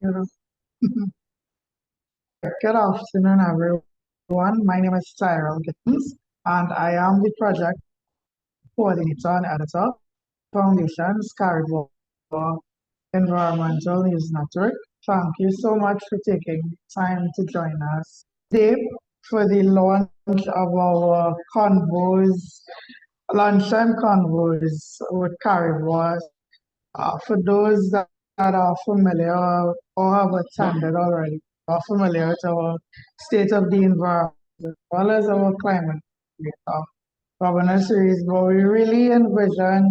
You know. Good afternoon, everyone. My name is Tyrell Gittins, and I am the project coordinator and editor, Foundation's Cari-Bois Environmental News Network. Thank you so much for taking time to join us today for the launch of our convos, lunchtime convos with Cari-Bois. For those that are familiar or have attended already, are familiar with our state of the environment as well as our climate governance series, but we really envisioned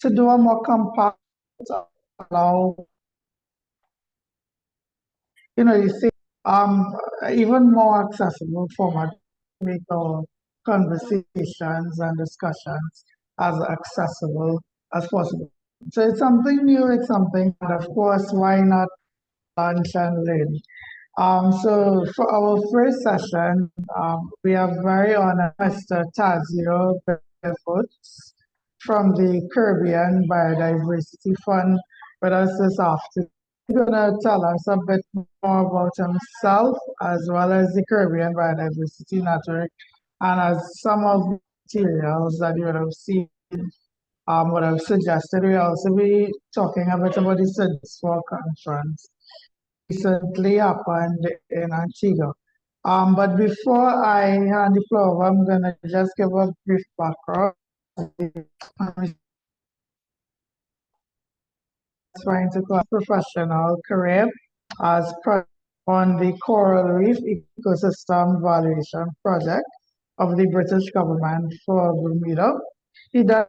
to do a more compact, allow, you see, um, even more accessible format to make our conversations and discussions as accessible as possible. So it's something new, it's something, and of course, why not lunch and learn? So for our first session, we are very honored Mr. Tadzio Bervoets from the Caribbean Biodiversity Fund with us this afternoon. He's going to tell us a bit more about himself as well as the Caribbean Biodiversity Network and as some of the materials that you would have seen, what I've suggested. We'll also be talking a bit about the SIDS4 Conference recently happened in Antigua. But before I hand the floor over, I'm going to just give a brief background. I'm trying to call professional career as on the Coral Reef Ecosystem Valuation Project of the British government for Bermuda. He did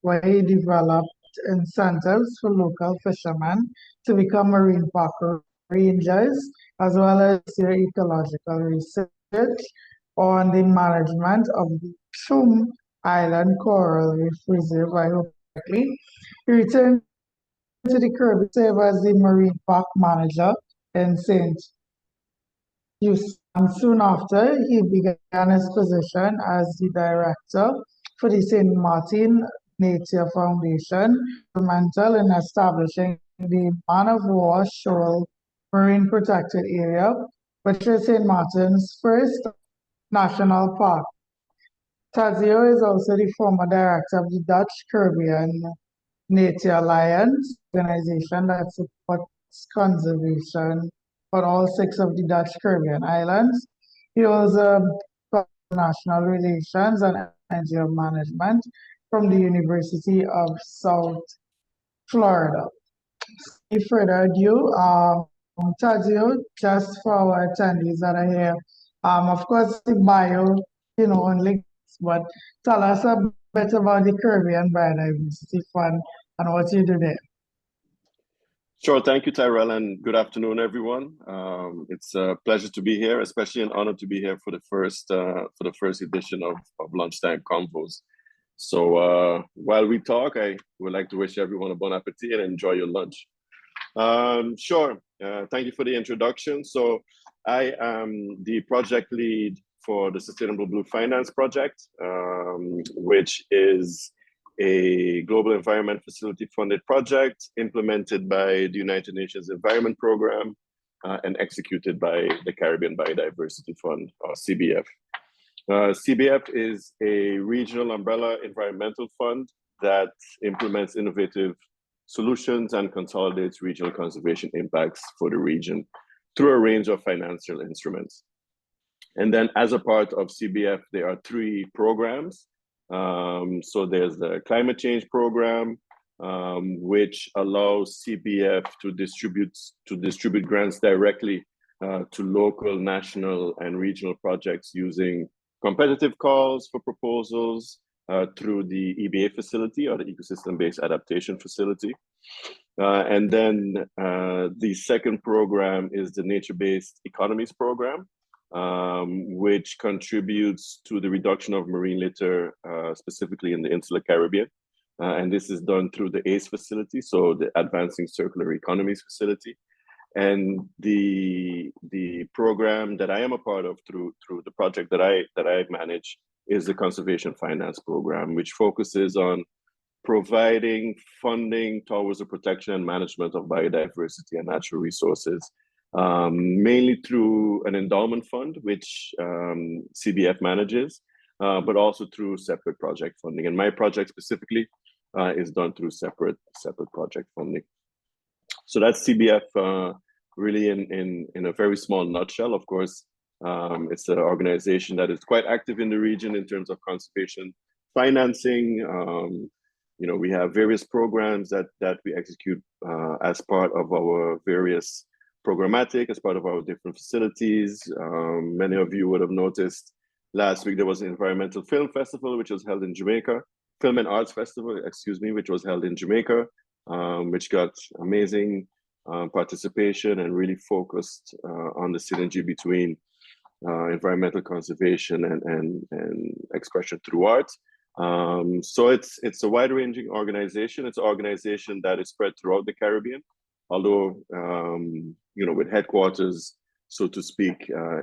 where he developed incentives for local fishermen to become marine park rangers, as well as their ecological research on the management of the Plum Island Coral Reef Reserve. I hope correctly. He returned to the Caribbean to serve as the marine park manager in St. Houston. And soon after, he began his position as the director for the St. Martin Nature Foundation, instrumental in establishing the Man of War Shoal Marine Protected Area, which is St. Martin's first national park. Tadzio is also the former director of the Dutch Caribbean Nature Alliance organization that supports conservation for all 6 of the Dutch Caribbean islands. He was international relations and NGO management from the University of South Florida. Without further ado, Tadzio, just for our attendees that are here, of course, the bio, only, but tell us a bit about the Caribbean Biodiversity Fund and what you do there. Sure, thank you, Tyrell, and good afternoon, everyone. It's a pleasure to be here, especially an honor to be here for the first edition of Lunchtime Convos. So while we talk, I would like to wish everyone a bon appetit and enjoy your lunch. Sure, thank you for the introduction. So I am the project lead for the Sustainable Blue Finance Project, which is a global environment facility funded project implemented by the United Nations Environment Program and executed by the Caribbean Biodiversity Fund, or CBF. CBF is a regional umbrella environmental fund that implements innovative solutions and consolidates regional conservation impacts for the region through a range of financial instruments. And then as a part of CBF, there are 3 programs. So there's the climate change program, which allows CBF to distribute grants directly to local, national, and regional projects using competitive calls for proposals through the EBA facility, or the Ecosystem-Based Adaptation Facility. And then the second program is the Nature-Based Economies Program, which contributes to the reduction of marine litter, specifically in the insular Caribbean. And this is done through the ACE facility, so the Advancing Circular Economies facility. And the program that I am a part of through the project that I manage is the Conservation Finance Program, which focuses on providing funding towards the protection and management of biodiversity and natural resources, mainly through an endowment fund, which CBF manages, but also through separate project funding. And my project specifically is done through separate project funding. So that's CBF really in a very small nutshell. Of course, it's an organization that is quite active in the region in terms of conservation financing. We have various programs that we execute as part of our various programmatic, as part of our different facilities. Many of you would have noticed last week there was an environmental film festival, which was held in Jamaica, film and arts festival, excuse me, which was held in Jamaica, which got amazing participation and really focused on the synergy between environmental conservation and expression through art. So it's a wide-ranging organization. It's an organization that is spread throughout the Caribbean, although with headquarters, so to speak,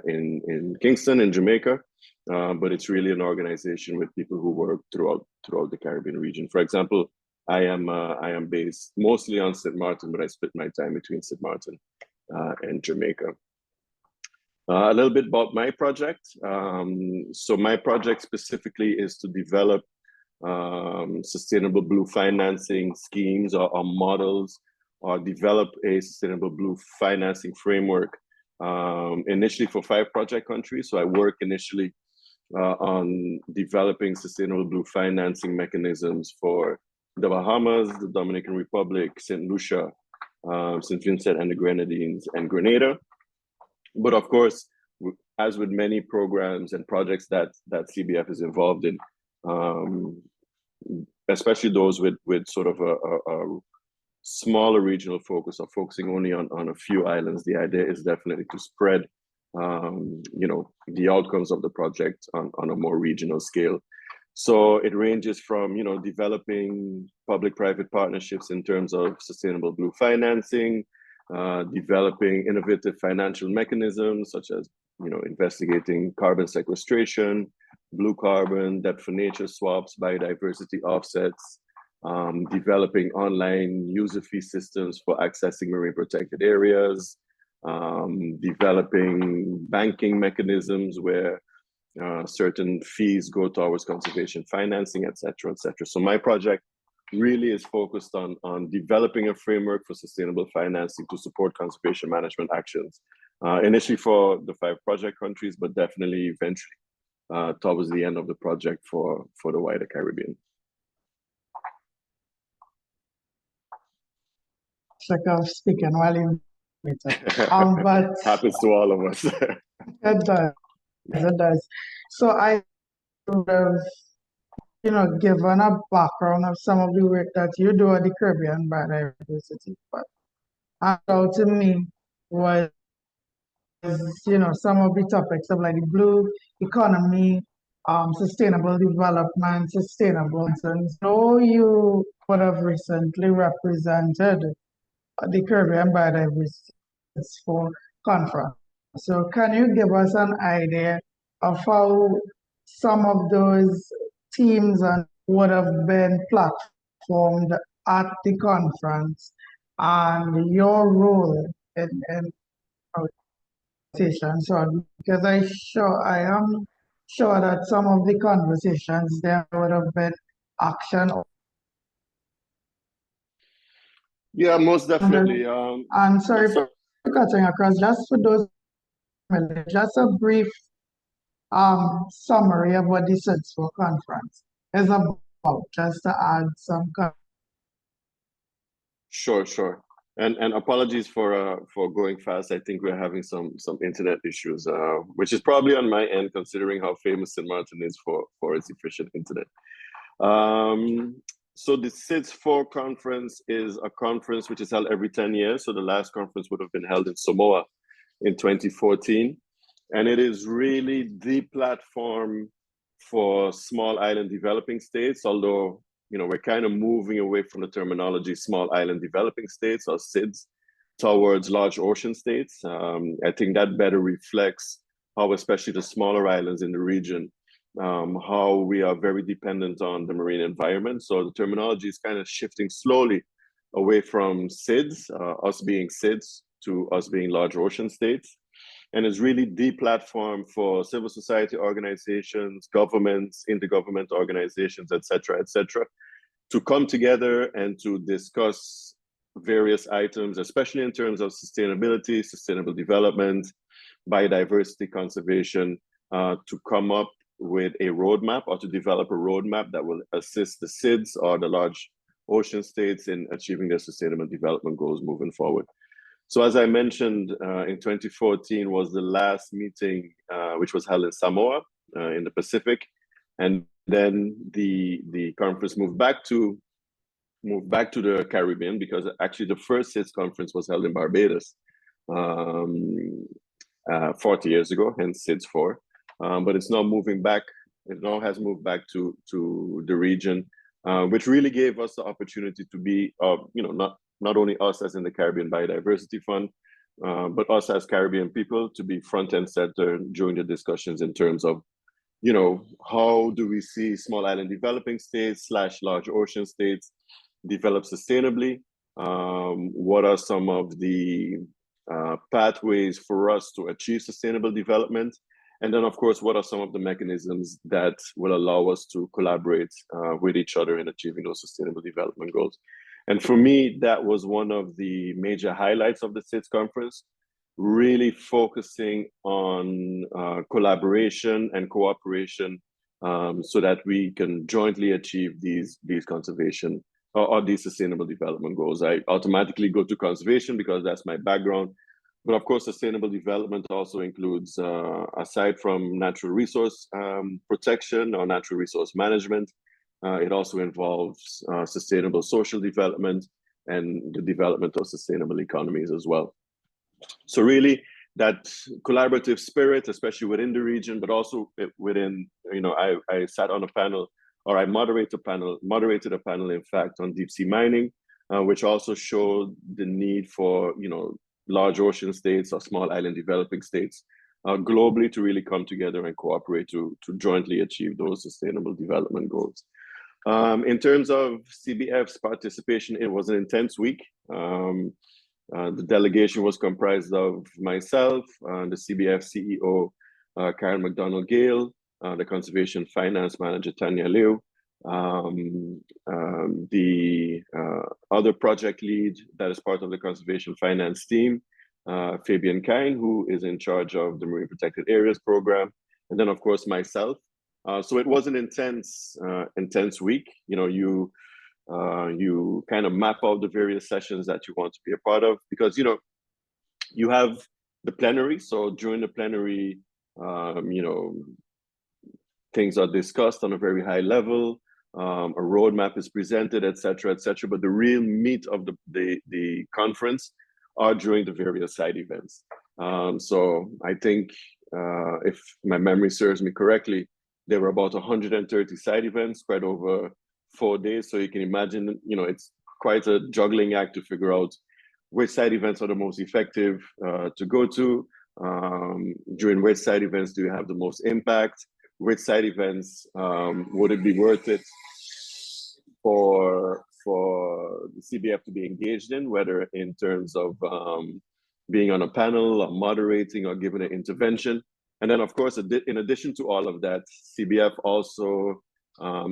in Kingston, in Jamaica. But it's really an organization with people who work throughout the Caribbean region. For example, I am based mostly on St. Martin, but I split my time between St. Martin and Jamaica. A little bit about my project. So my project specifically is to develop sustainable blue financing schemes or models, or develop a sustainable blue financing framework, initially for 5 project countries. So I work initially on developing sustainable blue financing mechanisms for the Bahamas, the Dominican Republic, St. Lucia, St. Vincent and the Grenadines, and Grenada. But of course, as with many programs and projects that CBF is involved in, especially those with sort of a smaller regional focus, or focusing only on a few islands, the idea is definitely to spread the outcomes of the project on a more regional scale. So it ranges from developing public-private partnerships in terms of sustainable blue financing, developing innovative financial mechanisms such as investigating carbon sequestration, blue carbon, debt for nature swaps, biodiversity offsets, developing online user fee systems for accessing marine protected areas, developing banking mechanisms where certain fees go towards conservation financing, et cetera, et cetera. So my project really is focused on developing a framework for sustainable financing to support conservation management actions, initially for the 5 project countries, but definitely eventually towards the end of the project for the wider Caribbean. Like I was speaking while you but happens to all of us. It does. So I have, given a background of some of the work that you do at the Caribbean Biodiversity Fund. And out to me was, some of the topics of like the blue economy, sustainable development, sustainable. And so you would have recently represented the Caribbean Biodiversity SIDS4 Conference. So can you give us an idea of how some of those teams would have been platformed at the conference, and your role in conversation? So because I am sure that some of the conversations there would have been action. Yeah, most definitely. And sorry for cutting across, just for those, just a brief summary of what the SIDS4 Conference is about, just to add some. Sure. And apologies for going fast. I think we're having some internet issues, which is probably on my end, considering how famous St. Martin is for its efficient internet. So the SIDS4 Conference is a conference which is held every 10 years. So the last conference would have been held in Samoa in 2014. And it is really the platform for small island developing states, although we're kind of moving away from the terminology small island developing states, or SIDS, towards large ocean states. I think that better reflects how especially the smaller islands in the region how we are very dependent on the marine environment. So the terminology is kind of shifting slowly away from SIDS, us being SIDS, to us being large ocean states. And it's really the platform for civil society organizations, governments, intergovernmental organizations, et cetera, to come together and to discuss various items, especially in terms of sustainability, sustainable development, biodiversity conservation, to come up with a roadmap or to develop a roadmap that will assist the SIDS or the large ocean states in achieving their sustainable development goals moving forward. So as I mentioned, in 2014 was the last meeting, which was held in Samoa in the Pacific. And then the conference moved back to the Caribbean, because actually the first SIDS conference was held in Barbados 40 years ago, hence SIDS4. But it's now moving back. It now has moved back to the region, which really gave us the opportunity to be, not only us as in the Caribbean Biodiversity Fund, but us as Caribbean people to be front and center during the discussions in terms of, how do we see small island developing states / large ocean states develop sustainably? What are some of the pathways for us to achieve sustainable development? And then, of course, what are some of the mechanisms that will allow us to collaborate with each other in achieving those sustainable development goals? And for me, that was one of the major highlights of the SIDS conference, really focusing on collaboration and cooperation so that we can jointly achieve these conservation or these sustainable development goals. I automatically go to conservation because that's my background. But of course, sustainable development also includes, aside from natural resource protection or natural resource management, it also involves sustainable social development and the development of sustainable economies as well. So really, that collaborative spirit, especially within the region, but also within, I sat on a panel, or I moderated a panel, in fact, on deep sea mining, which also showed the need for, large ocean states or small island developing states globally to really come together and cooperate to jointly achieve those sustainable development goals. In terms of CBF's participation, it was an intense week. The delegation was comprised of myself, the CBF CEO, Karen McDonald-Gale, the Conservation Finance Manager, Tanya Liu, the other project lead that is part of the Conservation Finance team, Fabian Kine, who is in charge of the Marine Protected Areas Program, and then, of course, myself. So it was an intense week. You kind of map out the various sessions that you want to be a part of, because you have the plenary. So during the plenary, things are discussed on a very high level. A roadmap is presented, et cetera, but the real meat of the conference are during the various side events. So I think, if my memory serves me correctly, there were about 130 side events spread over 4 days. So you can imagine, it's quite a juggling act to figure out which side events are the most effective to go to. During which side events do you have the most impact? Which side events would it be worth it for the CBF to be engaged in, whether in terms of being on a panel or moderating or giving an intervention? And then, of course, in addition to all of that, CBF also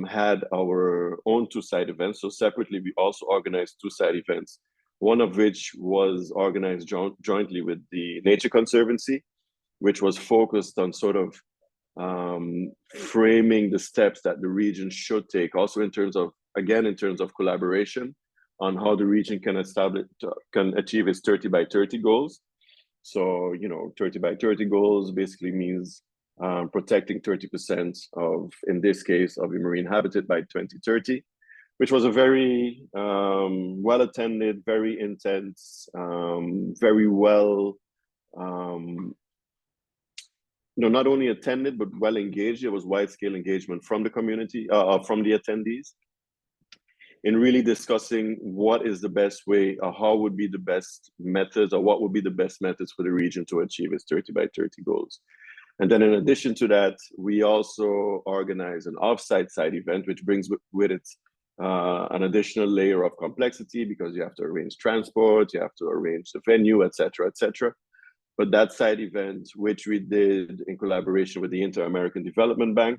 had our own 2 side events. So separately, we also organized 2 side events, one of which was organized jointly with the Nature Conservancy, which was focused on sort of framing the steps that the region should take, also in terms of collaboration on how the region can achieve its 30 by 30 goals. So, 30 by 30 goals basically means protecting 30% of, in this case, of the marine habitat by 2030, which was a very well-attended, very intense, very well, not only attended, but well engaged. There was wide-scale engagement from the community, from the attendees, in really discussing what is the best way, or how would be the best methods, or what would be the best methods for the region to achieve its 30 by 30 goals. And then in addition to that, we also organize an offsite side event, which brings with it an additional layer of complexity because you have to arrange transport, you have to arrange the venue, et cetera, et cetera. But that side event, which we did in collaboration with the Inter-American Development Bank,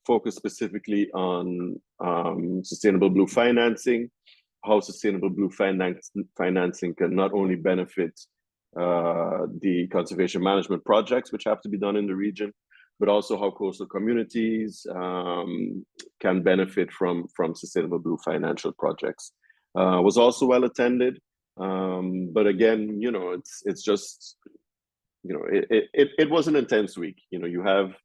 focused specifically on sustainable blue financing, how sustainable blue financing can not only benefit the conservation management projects which have to be done in the region, but also how coastal communities can benefit from sustainable blue financial projects. Was also well attended, but again, you know, it's just, you know, it was an intense week. You know, you have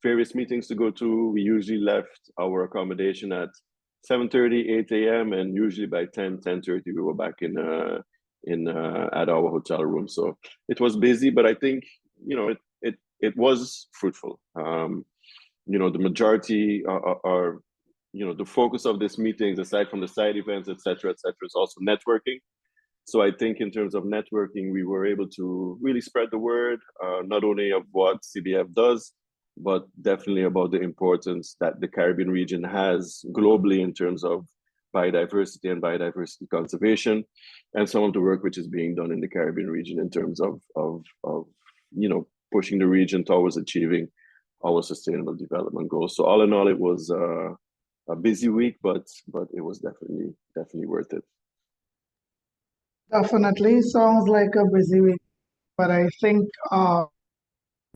various meetings to go to. We usually left our accommodation at 7:30, 8 a.m. and usually by 10:30 we were back at our hotel room. So it was busy, but I think, you know, it was fruitful. You know, the majority are, you know, the focus of these meetings, aside from the side events, et cetera, is also networking. So I think in terms of networking, we were able to really spread the word, not only of what CBF does, but definitely about the importance that the Caribbean region has globally in terms of biodiversity and biodiversity conservation, and some of the work which is being done in the Caribbean region in terms of you know, pushing the region towards achieving our sustainable development goals. So all in all, it was a busy week, but it was definitely worth it. Definitely sounds like a busy week, but I think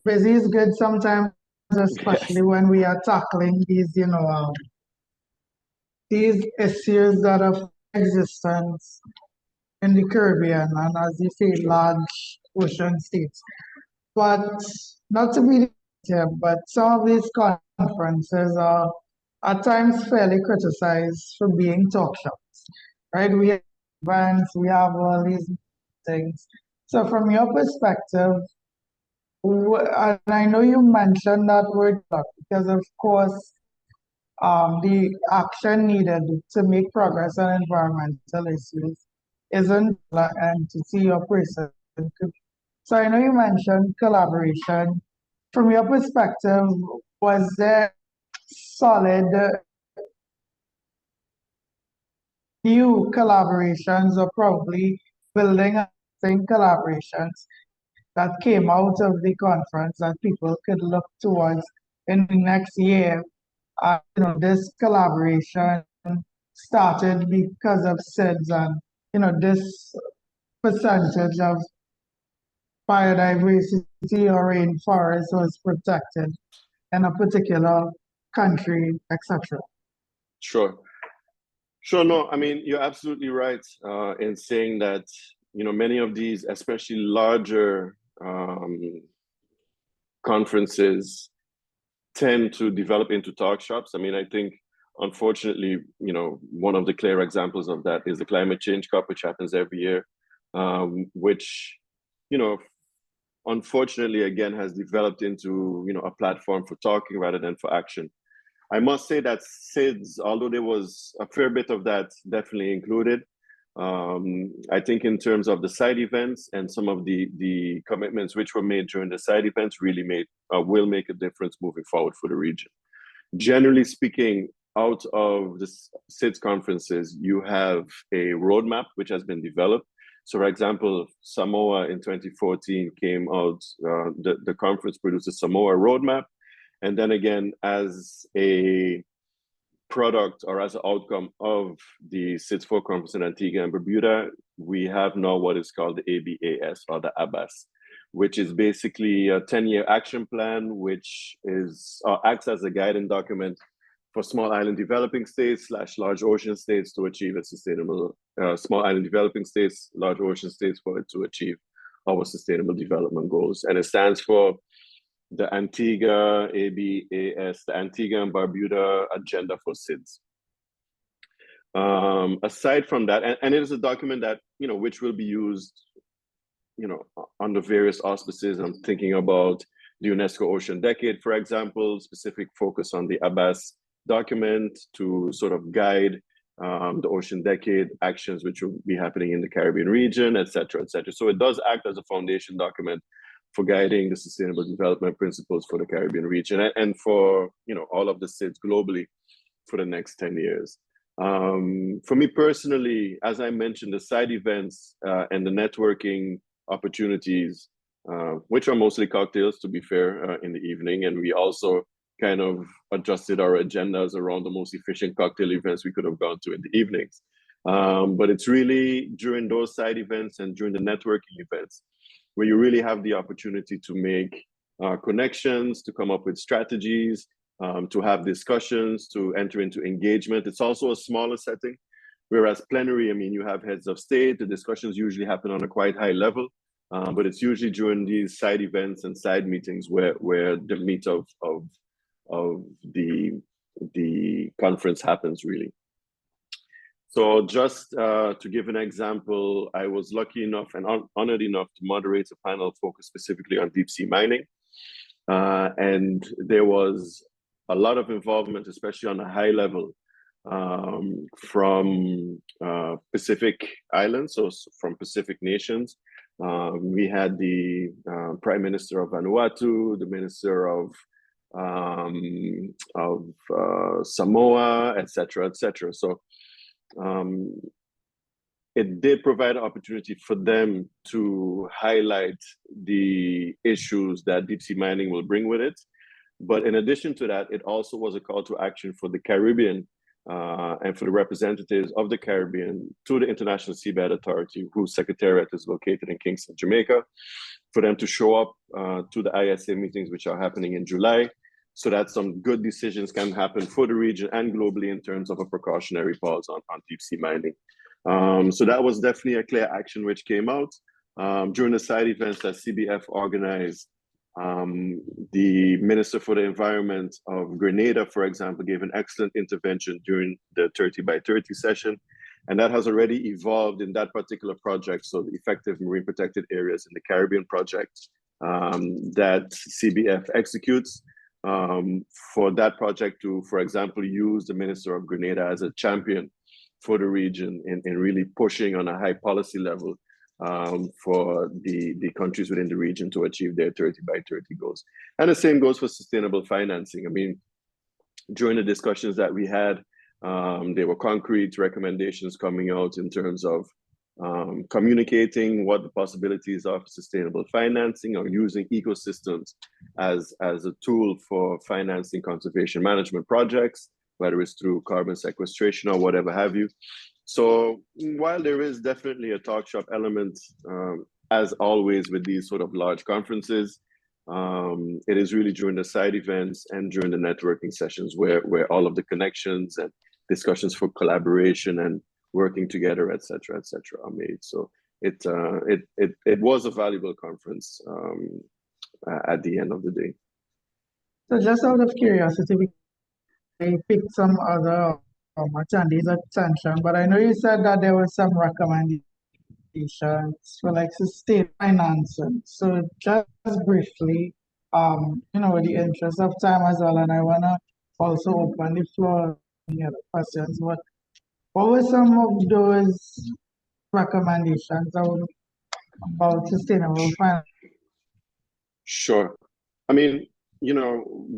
busy is good sometimes, especially Yes. when we are tackling these, you know, these issues that have existence in the Caribbean and, as you say, Sure. large ocean states. But not to be negative, but some of these conferences are at times fairly criticized for being talk shops, right? We have events, we have all these things. So from your perspective, and I know you mentioned that word talk because of course the action needed to make progress on environmental issues isn't an entity or person. So I know you mentioned collaboration. From your perspective, was there solid new collaborations or probably building and thing collaborations that came out of the conference that people could look towards in the next year? You know, this collaboration started because of SIDS and, you know, this percentage of biodiversity or rainforest was protected in a particular country, etc. Sure. No, I mean, you're absolutely right in saying that, you know, many of these, especially larger conferences, tend to develop into talk shops. I mean, I think, unfortunately, you know, one of the clear examples of that is the Climate Change Cup, which happens every year, which, you know, unfortunately, again, has developed into, you know, a platform for talking rather than for action. I must say that SIDS, although there was a fair bit of that definitely included, I think in terms of the side events and some of the commitments which were made during the side events really will make a difference moving forward for the region. Generally speaking, out of the SIDS conferences, you have a roadmap which has been developed. So, for example, Samoa in 2014 came out, the conference produced a Samoa roadmap. And then again, as a product or as an outcome of the SIDS4 Conference in Antigua and Barbuda, we have now what is called the ABAS or the ABAS, which is basically a 10-year action plan, which is acts as a guiding document for small island developing states / large ocean states to achieve a sustainable, small island developing states, large ocean states for it to achieve our sustainable development goals. And it stands for the Antigua ABAS, the Antigua and Barbuda Agenda for SIDS. Aside from that, and it is a document that, you know, which will be used, you know, under various auspices. I'm thinking about the UNESCO Ocean Decade, for example, specific focus on the ABAS document to sort of guide the Ocean Decade actions which will be happening in the Caribbean region, et cetera, et cetera. So it does act as a foundation document for guiding the sustainable development principles for the Caribbean region and for all of the SIDS globally for the next 10 years. For me personally, as I mentioned, the side events and the networking opportunities, which are mostly cocktails, to be fair, in the evening, and we also kind of adjusted our agendas around the most efficient cocktail events we could have gone to in the evenings. But it's really during those side events and during the networking events where you really have the opportunity to make connections, to come up with strategies, to have discussions, to enter into engagement. It's also a smaller setting, whereas plenary, I mean, you have heads of state, the discussions usually happen on a quite high level, but it's usually during these side events and side meetings where the meat of the conference happens, really. So just to give an example, I was lucky enough and honored enough to moderate a panel focused specifically on deep sea mining. And there was a lot of involvement, especially on a high level, from Pacific Islands, so from Pacific nations. We had the Prime Minister of Vanuatu, the Minister of Samoa, etc., etc. So it did provide an opportunity for them to highlight the issues that deep sea mining will bring with it. But in addition to that, it also was a call to action for the Caribbean and for the representatives of the Caribbean to the International Seabed Authority, whose secretariat is located in Kingston, Jamaica, for them to show up to the ISA meetings, which are happening in July, so that some good decisions can happen for the region and globally in terms of a precautionary pause on deep sea mining. So that was definitely a clear action which came out. During the side events that CBF organized, the Minister for the Environment of Grenada, for example, gave an excellent intervention during the 30 by 30 session. And that has already evolved in that particular project. So the effective marine protected areas in the Caribbean project that CBF executes. For that project to, for example, use the Minister of Grenada as a champion for the region in really pushing on a high policy level for the countries within the region to achieve their 30 by 30 goals. And the same goes for sustainable financing. I mean, during the discussions that we had, there were concrete recommendations coming out in terms of communicating what the possibilities are for sustainable financing or using ecosystems as a tool for financing conservation management projects, whether it's through carbon sequestration or whatever have you. So while there is definitely a talk shop element, as always with these sort of large conferences, it is really during the side events and during the networking sessions where all of the connections and discussions for collaboration and working together, et cetera, are made. So it was a valuable conference at the end of the day. So just out of curiosity, we picked some other attendees' attention, but I know you said that there were some recommendations for like sustained financing. So just briefly, with the interest of time as well, and I wanna also open the floor to any other questions, but what were some of those recommendations about sustainable finance? Sure. I mean,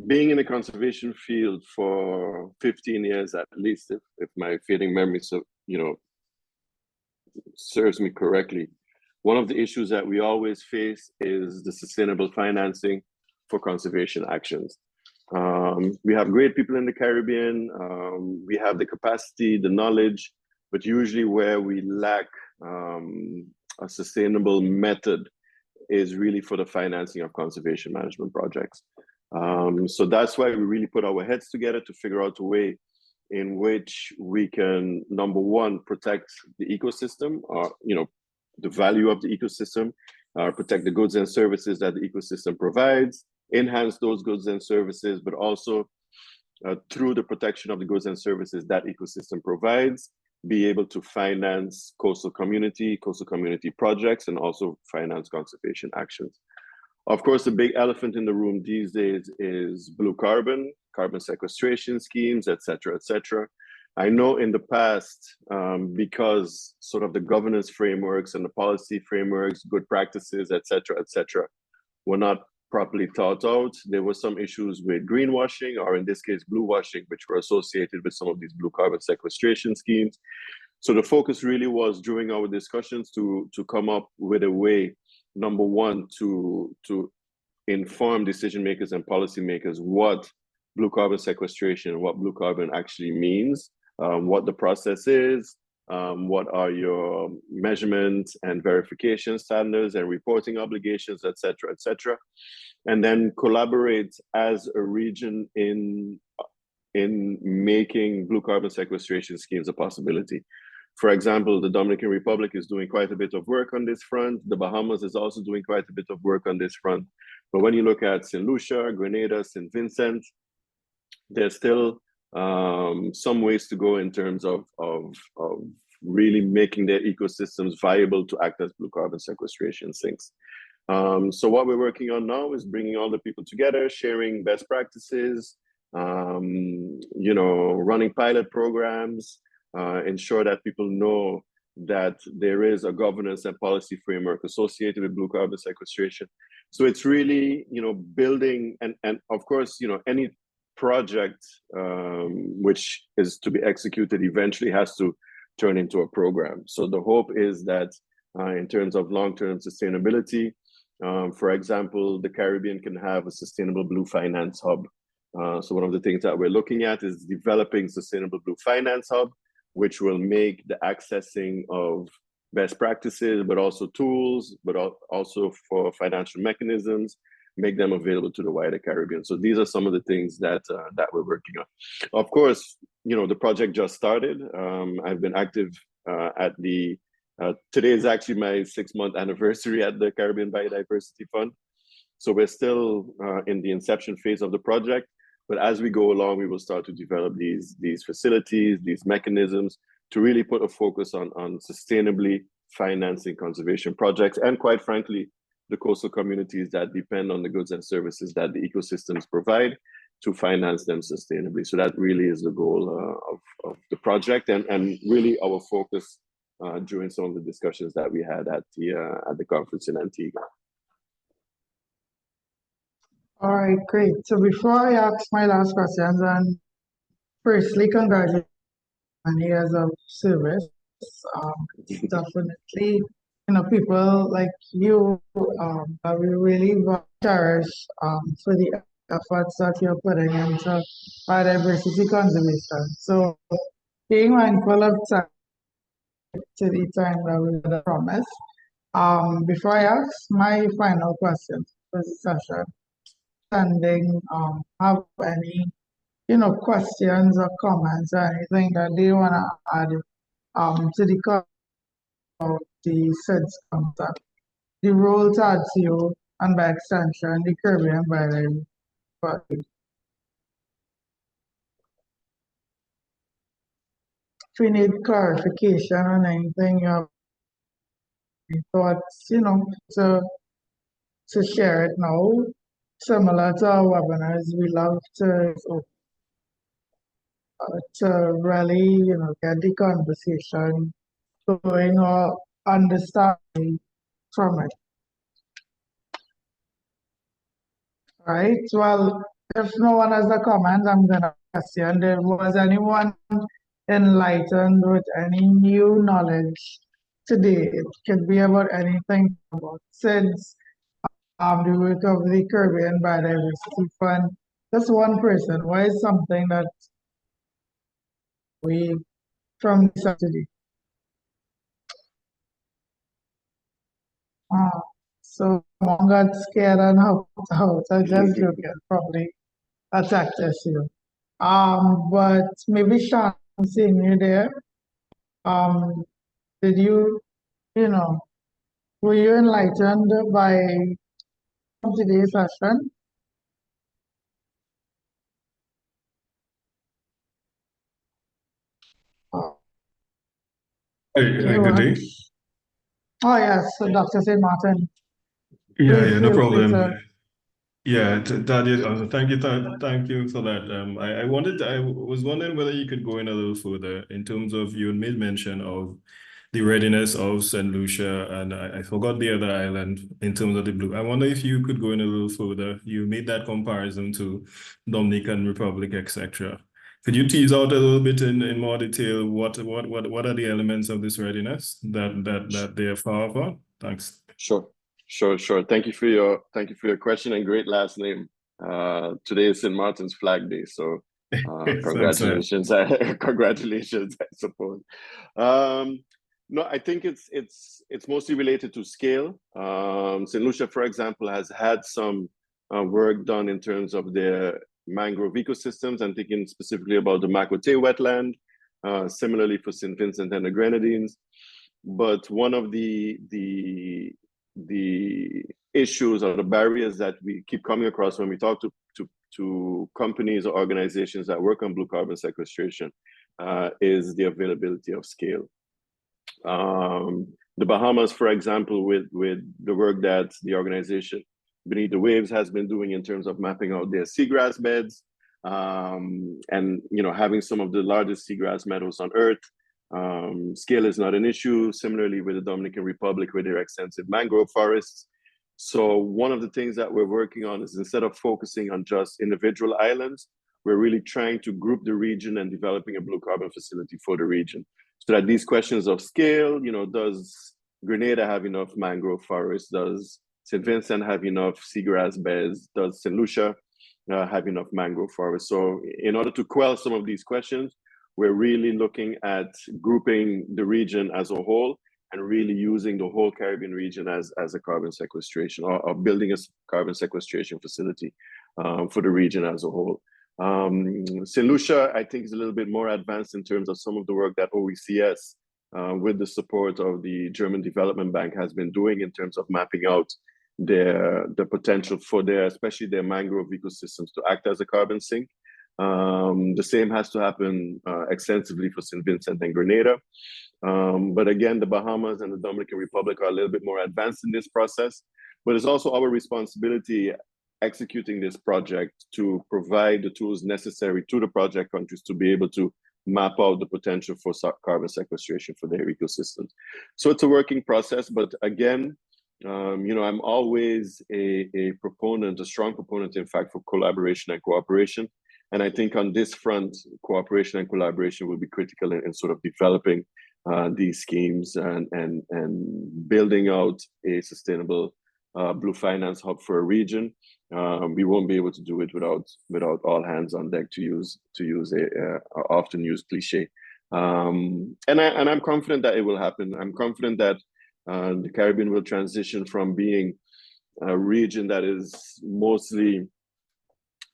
being in the conservation field for 15 years at least, if my fading memory serves me correctly, one of the issues that we always face is the sustainable financing for conservation actions. We have great people in the Caribbean, we have the capacity, the knowledge, but usually where we lack a sustainable method is really for the financing of conservation management projects. So that's why we really put our heads together to figure out a way in which we can, number one, protect the ecosystem, or the value of the ecosystem, protect the goods and services that the ecosystem provides, enhance those goods and services, but also through the protection of the goods and services that ecosystem provides, be able to finance coastal community projects, and also finance conservation actions. Of course, the big elephant in the room these days is blue carbon sequestration schemes, et cetera, et cetera. I know in the past, because sort of the governance frameworks and the policy frameworks, good practices, et cetera, were not properly thought out. There were some issues with greenwashing, or in this case, blue washing, which were associated with some of these blue carbon sequestration schemes. So the focus really was during our discussions to come up with a way, number one, to inform decision makers and policymakers what blue carbon sequestration, what blue carbon actually means, what the process is, what are your measurement and verification standards and reporting obligations, et cetera, and then collaborate as a region in making blue carbon sequestration schemes a possibility. For example, the Dominican Republic is doing quite a bit of work on this front. The Bahamas is also doing quite a bit of work on this front. But when you look at St. Lucia, Grenada, St. Vincent, there's still some ways to go in terms of really making their ecosystems viable to act as blue carbon sequestration sinks. So what we're working on now is bringing all the people together, sharing best practices, running pilot programs, ensure that people know that there is a governance and policy framework associated with blue carbon sequestration. So it's really, building, and of course, any project which is to be executed eventually has to turn into a program. So the hope is that in terms of long-term sustainability, for example, the Caribbean can have a sustainable blue finance hub. So one of the things that we're looking at is developing sustainable blue finance hub, which will make the accessing of best practices, but also tools, but also for financial mechanisms, make them available to the wider Caribbean. So these are some of the things that we're working on. Of course, the project just started. I've been active at the, today is actually my 6-month anniversary at the Caribbean Biodiversity Fund. So we're still in the inception phase of the project. But as we go along, we will start to develop these facilities, these mechanisms to really put a focus on sustainably financing conservation projects, and quite frankly, the coastal communities that depend on the goods and services that the ecosystems provide to finance them sustainably. So that really is the goal of the project, and really our focus during some of the discussions that we had at the conference in Antigua. All right, great. So before I ask my last questions, and firstly, congratulations on years of service. Definitely, people like you that we really cherish for the efforts that you're putting into biodiversity conservation. So being mindful of time to the time that we had promised. Before I ask my final question for the session, have any questions or comments or anything that they want to add to the SIDS concept, the role Tadzio, and by extension the Caribbean Biodiversity Fund. If we need clarification on anything, you have any thoughts, to share it now. Similar to our webinars, we love to really, get the conversation going or understanding from it. All right. Well, if no one has a comment, I'm gonna question. Was anyone enlightened with any new knowledge today? It could be about anything about SIDS, the work of the Caribbean Biodiversity Fund. Just one person. Why is something that we from today? So someone got scared and hopped out. I just joking, probably attacked you. But maybe Sean, seeing you there. Did you, were you enlightened by today's session? Good day. Oh yes, so Dr. St. Martin. Yeah, no feel free problem. to- Yeah, Tadzio, thank you for that. I was wondering whether you could go in a little further in terms of, you made mention of the readiness of St. Lucia, and I forgot the other island in terms of the blue. I wonder if you could go in a little further. You made that comparison to Dominican Republic, etc. Could you tease out a little bit in more detail what are the elements of this readiness that they are far for? Thanks. Sure. Thank you for your question, and great last name. Today is St. Martin's Flag Day, so congratulations. Congratulations, I suppose. No, I think it's mostly related to scale. St. Lucia, for example, has had some work done in terms of their mangrove ecosystems. I'm thinking specifically about the Macote wetland, similarly for St. Vincent and the Grenadines. But one of the issues or the barriers that we keep coming across when we talk to companies or organizations that work on blue carbon sequestration is the availability of scale. The Bahamas, for example, with the work that the organization Beneath the Waves has been doing in terms of mapping out their seagrass beds, and having some of the largest seagrass meadows on Earth. Scale is not an issue. Similarly with the Dominican Republic with their extensive mangrove forests. So one of the things that we're working on is, instead of focusing on just individual islands, we're really trying to group the region and developing a blue carbon facility for the region. So that these questions of scale, does Grenada have enough mangrove forests? Does St. Vincent have enough seagrass beds? Does St. Lucia have enough mangrove forests? So in order to quell some of these questions, we're really looking at grouping the region as a whole and really using the whole Caribbean region as a carbon sequestration or building a carbon sequestration facility for the region as a whole. St. Lucia, I think, is a little bit more advanced in terms of some of the work that OECS, with the support of the German Development Bank, has been doing in terms of mapping out the potential for especially their mangrove ecosystems to act as a carbon sink. The same has to happen extensively for St. Vincent and Grenada. But again, the Bahamas and the Dominican Republic are a little bit more advanced in this process. But it's also our responsibility executing this project to provide the tools necessary to the project countries to be able to map out the potential for carbon sequestration for their ecosystems. So it's a working process, but again, I'm always a strong proponent, in fact, for collaboration and cooperation. And I think on this front, cooperation and collaboration will be critical in sort of developing these schemes and building out a sustainable blue finance hub for a region. We won't be able to do it without all hands on deck, to use a often used cliche. And I'm confident that it will happen. I'm confident that the Caribbean will transition from being a region that is mostly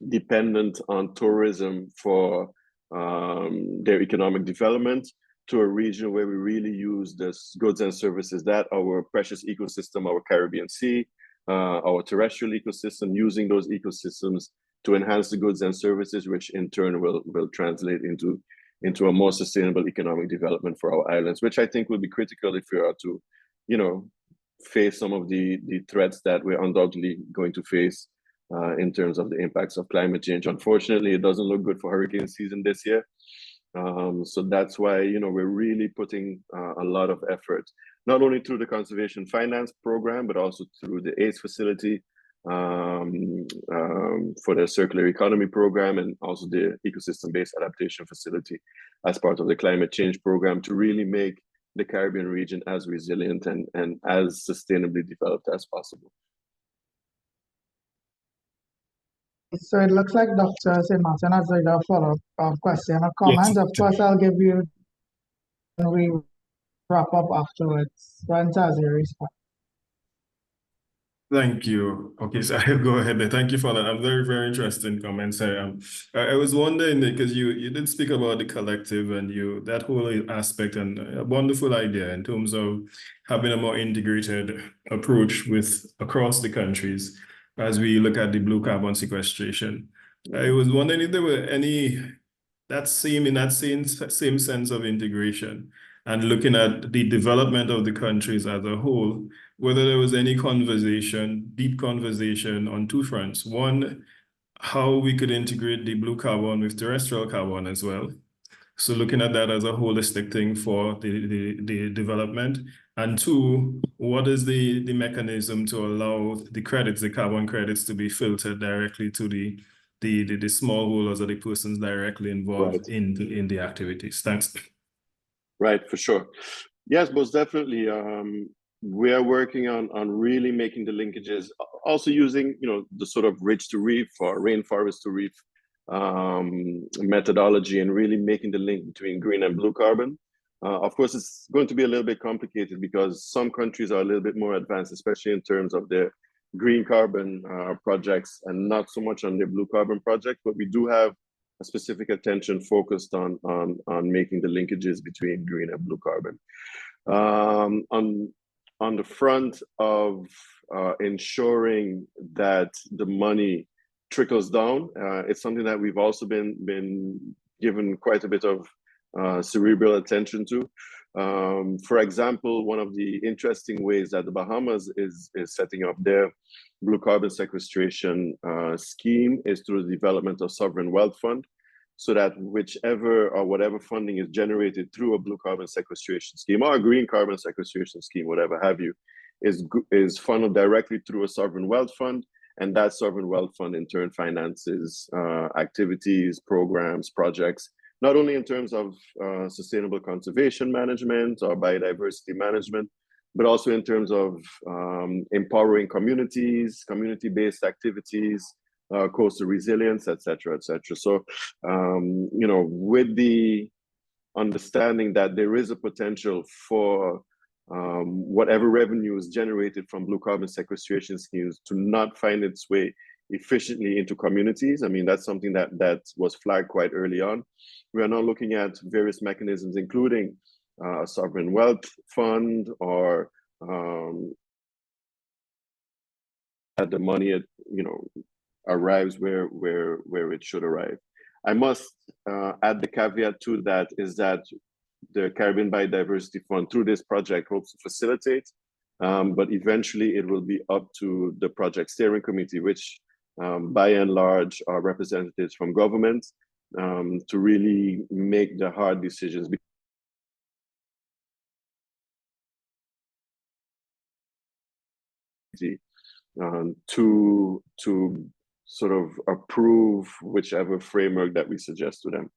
dependent on tourism for their economic development to a region where we really use the goods and services that our precious ecosystem, our Caribbean Sea, our terrestrial ecosystem, using those ecosystems to enhance the goods and services, which in turn will translate into a more sustainable economic development for our islands, which I think will be critical if we are to, face some of the threats that we're undoubtedly going to face in terms of the impacts of climate change. Unfortunately, it doesn't look good for hurricane season this year. So that's why, we're really putting a lot of effort, not only through the Conservation Finance Program, but also through the ACE facility for the Circular Economy Program, and also the Ecosystem-Based Adaptation Facility as part of the Climate Change Program, to really make the Caribbean region as resilient and as sustainably developed as possible. So it looks like Dr. St. Martin has a follow-up question or comment. Yes. Of course, I'll give you when we wrap up afterwards. When Tadzio responds. Thank you. Okay, so I'll go ahead there. Thank you for that. I'm very, very interesting comments. I was wondering, because you did speak about the collective and that whole aspect, and a wonderful idea in terms of having a more integrated approach across the countries as we look at the blue carbon sequestration. I was wondering if there were in that same sense of integration and looking at the development of the countries as a whole, whether there was any deep conversation on two fronts. One, how we could integrate the blue carbon with terrestrial carbon as well. So looking at that as a holistic thing for the development. And two, what is the mechanism to allow the credits, the carbon credits, to be filtered directly to the smallholders or the persons directly involved in the activities? Thanks. Right, for sure. Yes, most definitely. We are working on really making the linkages, also using the sort of ridge to reef or rainforest to reef methodology, and really making the link between green and blue carbon. Of course, it's going to be a little bit complicated because some countries are a little bit more advanced, especially in terms of their green carbon projects, and not so much on their blue carbon project. But we do have a specific attention focused on making the linkages between green and blue carbon. On the front of ensuring that the money trickles down, it's something that we've also been given quite a bit of cerebral attention to. For example, one of the interesting ways that the Bahamas is setting up their blue carbon sequestration scheme is through the development of sovereign wealth fund, so that whichever or whatever funding is generated through a blue carbon sequestration scheme or a green carbon sequestration scheme, whatever have you, is funneled directly through a sovereign wealth fund, and that sovereign wealth fund in turn finances activities, programs, projects, not only in terms of sustainable conservation management or biodiversity management, but also in terms of empowering communities, community-based activities, coastal resilience, et cetera, et cetera. So, with the understanding that there is a potential for whatever revenue is generated from blue carbon sequestration schemes to not find its way efficiently into communities. I mean, that's something that was flagged quite early on. We are now looking at various mechanisms, including a sovereign wealth fund, or that the money, arrives where it should arrive. I must add the caveat to that is that the Caribbean Biodiversity Fund, through this project, hopes to facilitate, but eventually it will be up to the project steering committee, which by and large are representatives from government, to really make the hard decisions. To sort of approve whichever framework that we suggest to them.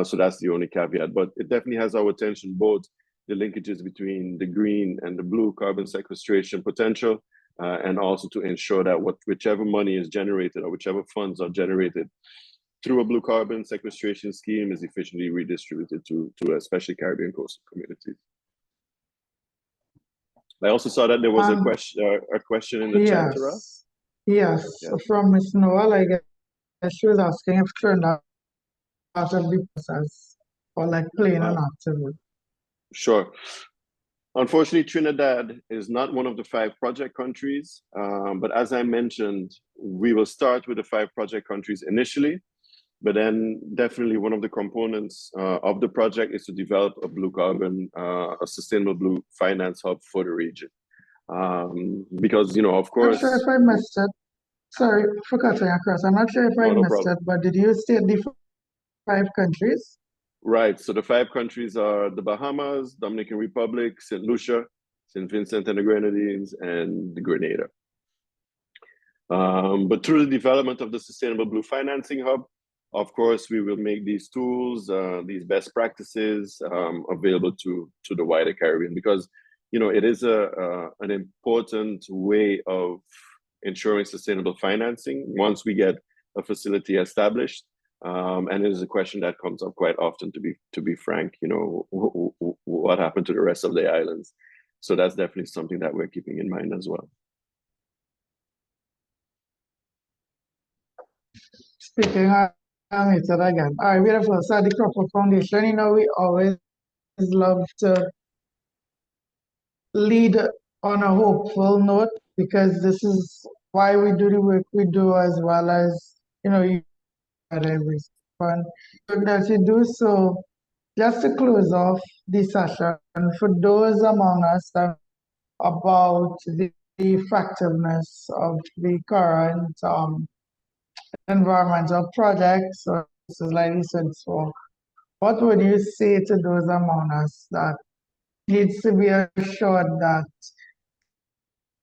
So that's the only caveat, but it definitely has our attention, both the linkages between the green and the blue carbon sequestration potential, and also to ensure that whichever money is generated or whichever funds are generated through a blue carbon sequestration scheme is efficiently redistributed to especially Caribbean coastal communities. I also saw that there was a question in the chat, Tara. Yes, from Ms. Noel, I guess she was asking if Trinidad part of the process, or like playing an active role. Sure. Unfortunately, Trinidad is not one of the 5 project countries, but as I mentioned, we will start with the 5 project countries initially, but then definitely one of the components of the project is to develop a blue carbon, a sustainable blue finance hub for the region. Because, of course— I'm not sure if I missed it. Sorry for cutting across. I'm not sure if I missed it, but did you state the 5 countries? Right. So the 5 countries are the Bahamas, Dominican Republic, St. Lucia, St. Vincent and the Grenadines, and the Grenada. But through the development of the Sustainable Blue Financing Hub, of course, we will make these tools, these best practices available to the wider Caribbean, because, it is an important way of ensuring sustainable financing once we get a facility established. And it is a question that comes up quite often, to be frank, what happened to the rest of the islands? So that's definitely something that we're keeping in mind as well. Speaking of it again. All right, beautiful. So the Cropper Foundation, we always love to lead on a hopeful note, because this is why we do the work we do, as well as, every fun. That you do. So just to close off the session, for those among us that about the effectiveness of the current environmental projects, or like SIDS4 what would you say to those among us that needs to be assured that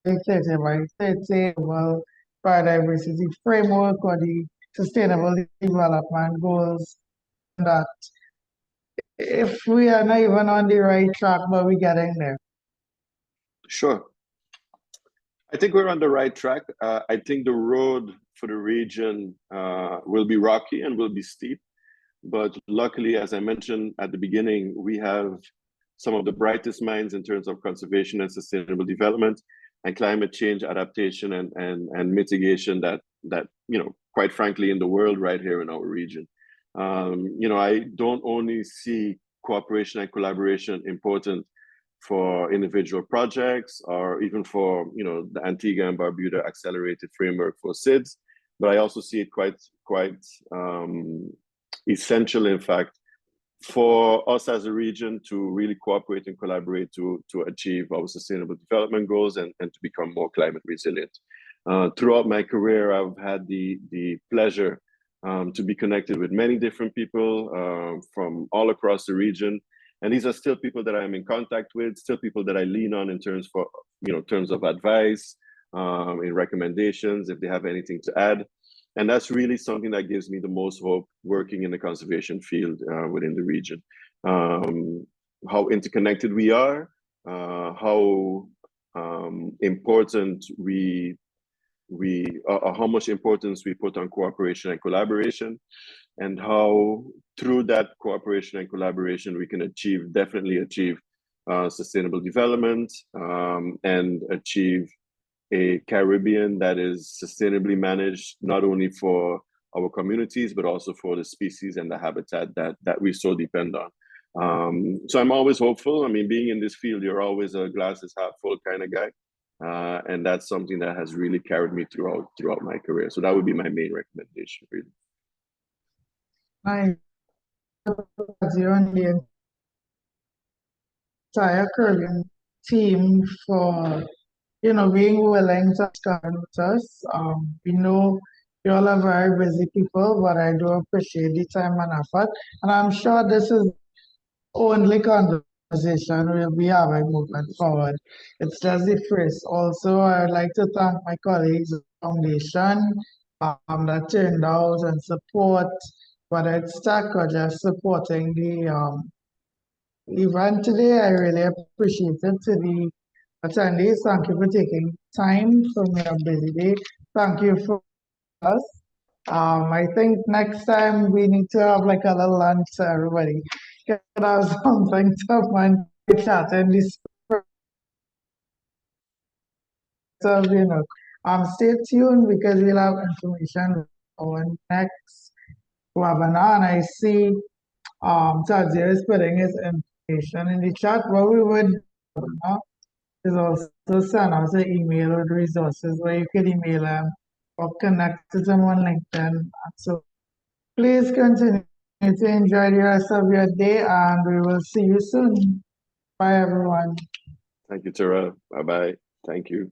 the 30 by 30 well, biodiversity framework or the sustainable development goals, that if we are not even on the right track, but we're getting there? Sure. I think we're on the right track. I think the road for the region will be rocky and will be steep. But luckily, as I mentioned at the beginning, we have some of the brightest minds in terms of conservation and sustainable development and climate change adaptation and mitigation that quite frankly, in the world right here in our region. I don't only see cooperation and collaboration important for individual projects or even for the Antigua and Barbuda accelerated framework for SIDS, but I also see it quite essential, in fact, for us as a region to really cooperate and collaborate to achieve our sustainable development goals and to become more climate resilient. Throughout my career, I've had the pleasure to be connected with many different people from all across the region. And these are still people that I'm in contact with, still people that I lean on in terms of advice, in recommendations, if they have anything to add. And that's really something that gives me the most hope working in the conservation field within the region. How interconnected we are, how important how much importance we put on cooperation and collaboration, and how through that cooperation and collaboration we can definitely achieve sustainable development and achieve a Caribbean that is sustainably managed, not only for our communities, but also for the species and the habitat that we so depend on. So I'm always hopeful. I mean, being in this field, you're always a glass is half full kind of guy. And that's something that has really carried me throughout my career. So that would be my main recommendation, really. Nice. You and the entire Caribbean team for being willing to come with us. We know you all are very busy people, but I do appreciate the time and effort. And I'm sure this is only conversation we'll be having moving forward. It's just the first. Also, I would like to thank my colleagues at the foundation that turned out and support, whether it's tech or just supporting the event today. I really appreciate it. To the attendees, thank you for taking time from your busy day. Thank you for us. I think next time we need to have like a little lunch so everybody can have something to mind chat in this. So, stay tuned because we'll have information on next webinar. And I see Tadzio is putting his information in the chat. What we would is also send out an email with resources where you can email them or connect to them on LinkedIn. So please continue to enjoy the rest of your day and we will see you soon. Bye, everyone. Thank you, Tara. Bye-bye. Thank you.